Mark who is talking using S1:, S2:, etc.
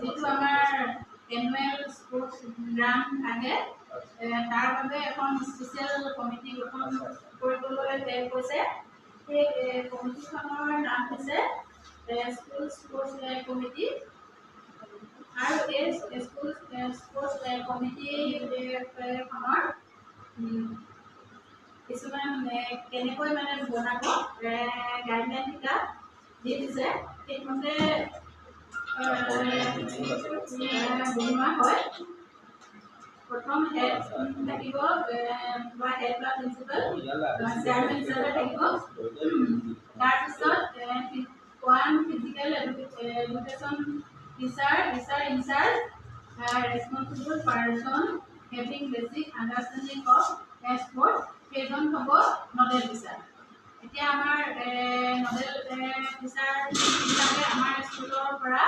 S1: যেটো আমাৰ annual sports গ্ৰাম আহে তাৰ বাবে এখন স্পেচিয়েল কমিটি গঠন কৰিবলৈ তেওঁ কৈছে। সেই কমিটিখনৰ নাম হৈছে স্কুল স্পৰ্টছ কমিটি। আৰু এই স্কুল স্পৰ্টছ কমিটিখনৰ কিছুমান কেনেকৈ মানে বনাব গাইডলাইন কিটা দি দিছে। সেইমতে বনোৱা হয়। প্ৰথম হেড থাকিব বা হেড বা প্ৰিন্সিপাল চেয়াৰমেন হিচাপে থাকিব। তাৰপিছত one physical education teacher incharge responsible person having basic understanding of sports সেইজন হ'ব নডেল টিচাৰ। এতিয়া আমাৰ নডেল টিচাৰ হিচাপে আমাৰ স্কুলৰ পৰা